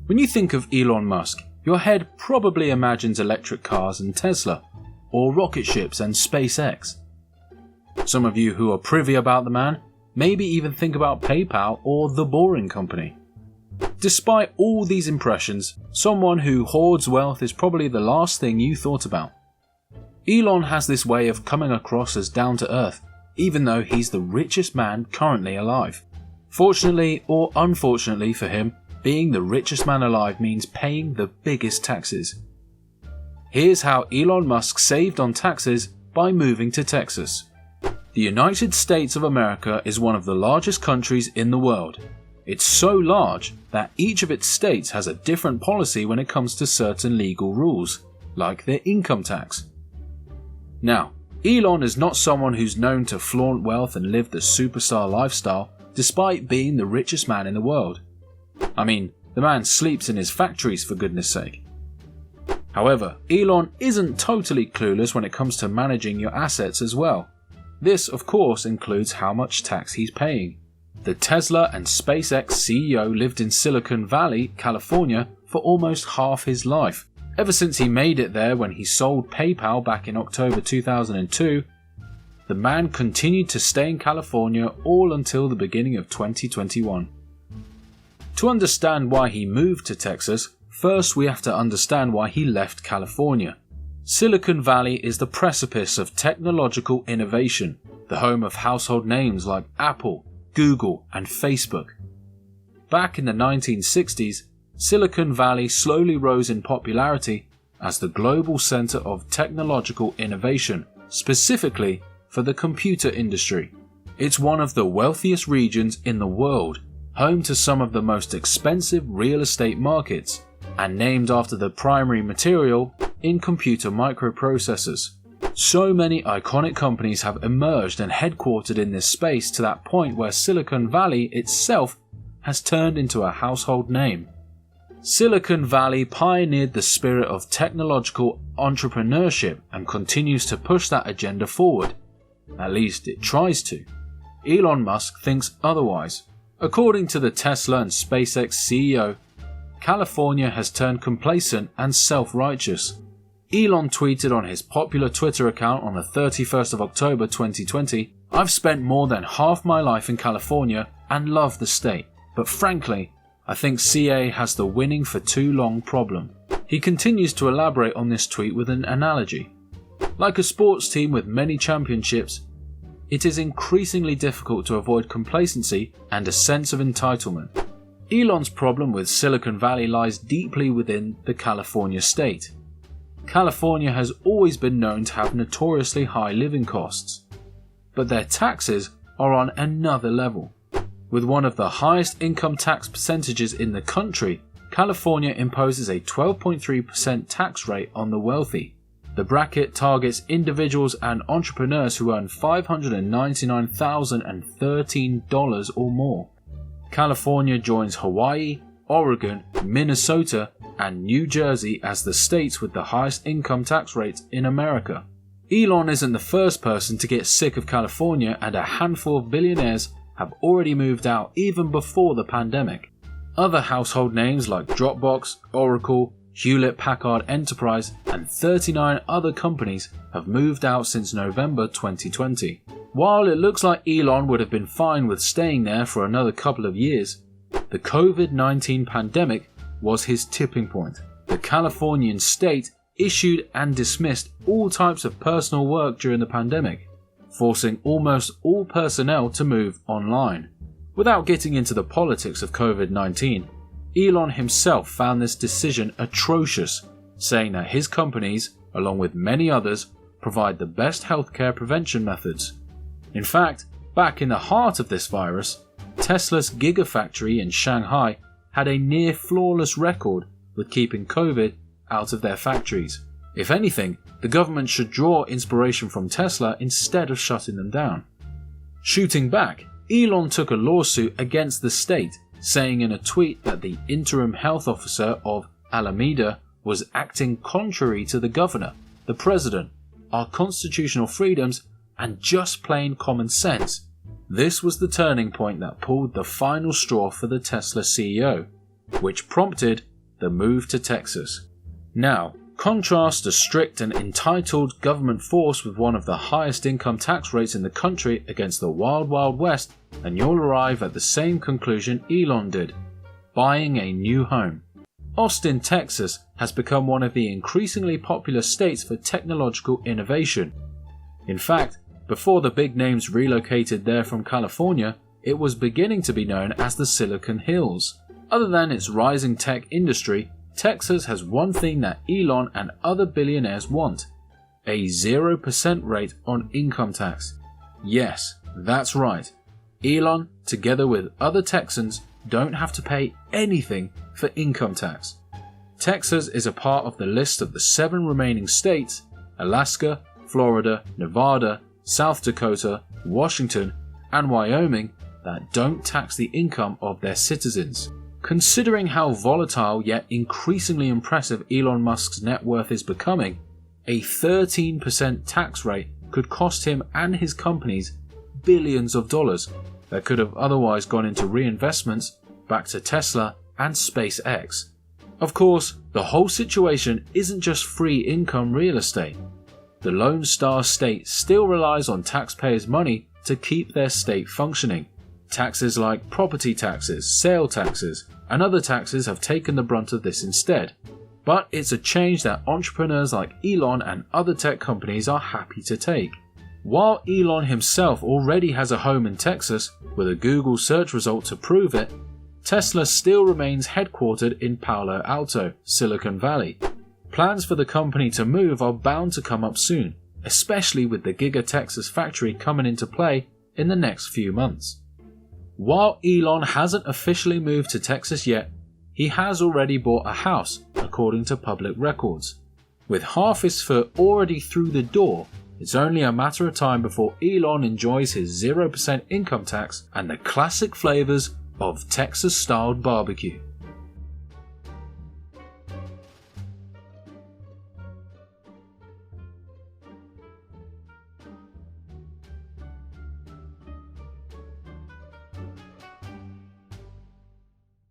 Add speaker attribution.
Speaker 1: When you think of Elon Musk, your head probably imagines electric cars and Tesla, or rocket ships and SpaceX. Some of you who are privy about the man maybe even think about PayPal or The Boring Company. Despite all these impressions, someone who hoards wealth is probably the last thing you thought about. Elon has this way of coming across as down to earth, even though he's the richest man currently alive. Fortunately or unfortunately for him, being the richest man alive means paying the biggest taxes. Here's how Elon Musk saved on taxes by moving to Texas. The United States of America is one of the largest countries in the world. It's so large that each of its states has a different policy when it comes to certain legal rules, like their income tax. Now, Elon is not someone who's known to flaunt wealth and live the superstar lifestyle despite being the richest man in the world. I mean, the man sleeps in his factories for goodness sake. However, Elon isn't totally clueless when it comes to managing your assets as well. This, of course, includes how much tax he's paying. The Tesla and SpaceX CEO lived in Silicon Valley, California for almost half his life. Ever since he made it there when he sold PayPal back in October 2002, the man continued to stay in California all until the beginning of 2021. To understand why he moved to Texas, first we have to understand why he left California. Silicon Valley is the precipice of technological innovation, the home of household names like Apple, Google, and Facebook. Back in the 1960s, Silicon Valley slowly rose in popularity as the global center of technological innovation, specifically for the computer industry. It's one of the wealthiest regions in the world, home to some of the most expensive real estate markets, and named after the primary material in computer microprocessors. So many iconic companies have emerged and headquartered in this space to that point where Silicon Valley itself has turned into a household name. Silicon Valley pioneered the spirit of technological entrepreneurship and continues to push that agenda forward. At least it tries to. Elon Musk thinks otherwise. According to the Tesla and SpaceX CEO, California has turned complacent and self-righteous. Elon tweeted on his popular Twitter account on the 31st of October 2020, "I've spent more than half my life in California and love the state, but frankly, I think CA has the winning for too long problem." He continues to elaborate on this tweet with an analogy. Like a sports team with many championships, it is increasingly difficult to avoid complacency and a sense of entitlement. Elon's problem with Silicon Valley lies deeply within the California state. California has always been known to have notoriously high living costs, but their taxes are on another level. With one of the highest income tax percentages in the country, California imposes a 12.3% tax rate on the wealthy. The bracket targets individuals and entrepreneurs who earn $599,013 or more. California joins Hawaii, Oregon, Minnesota, and New Jersey as the states with the highest income tax rates in America. Elon isn't the first person to get sick of California, and a handful of billionaires have already moved out even before the pandemic. Other household names like Dropbox, Oracle, Hewlett-Packard Enterprise, and 39 other companies have moved out since November 2020. While it looks like Elon would have been fine with staying there for another couple of years, the COVID-19 pandemic was his tipping point. The Californian state issued and dismissed all types of personal work during the pandemic, forcing almost all personnel to move online. Without getting into the politics of COVID-19, Elon himself found this decision atrocious, saying that his companies, along with many others, provide the best healthcare prevention methods. In fact, back in the heart of this virus, Tesla's Gigafactory in Shanghai had a near flawless record with keeping COVID out of their factories. If anything, the government should draw inspiration from Tesla instead of shutting them down. Shooting back, Elon took a lawsuit against the state, saying in a tweet that the interim health officer of Alameda was acting contrary to the governor, the president, our constitutional freedoms, and just plain common sense. This was the turning point that pulled the final straw for the Tesla CEO, which prompted the move to Texas. Now, contrast a strict and entitled government force with one of the highest income tax rates in the country against the wild wild west, and you'll arrive at the same conclusion Elon did: buying a new home. Austin, Texas has become one of the increasingly popular states for technological innovation. In fact, before the big names relocated there from California, it was beginning to be known as the Silicon Hills. Other than its rising tech industry, Texas has one thing that Elon and other billionaires want: a 0% rate on income tax. Yes, that's right. Elon, together with other Texans, don't have to pay anything for income tax. Texas is a part of the list of the 7 remaining states: Alaska, Florida, Nevada, South Dakota, Washington, and Wyoming, that don't tax the income of their citizens. Considering how volatile yet increasingly impressive Elon Musk's net worth is becoming, a 13% tax rate could cost him and his companies billions of dollars that could have otherwise gone into reinvestments back to Tesla and SpaceX. Of course, the whole situation isn't just free income real estate. The Lone Star State still relies on taxpayers' money to keep their state functioning. Taxes like property taxes, sale taxes, and other taxes have taken the brunt of this instead. But it's a change that entrepreneurs like Elon and other tech companies are happy to take. While Elon himself already has a home in Texas, with a Google search result to prove it, Tesla still remains headquartered in Palo Alto, Silicon Valley. Plans for the company to move are bound to come up soon, especially with the Giga Texas factory coming into play in the next few months. While Elon hasn't officially moved to Texas yet, he has already bought a house, according to public records. With half his foot already through the door, it's only a matter of time before Elon enjoys his 0% income tax and the classic flavors of Texas-styled barbecue.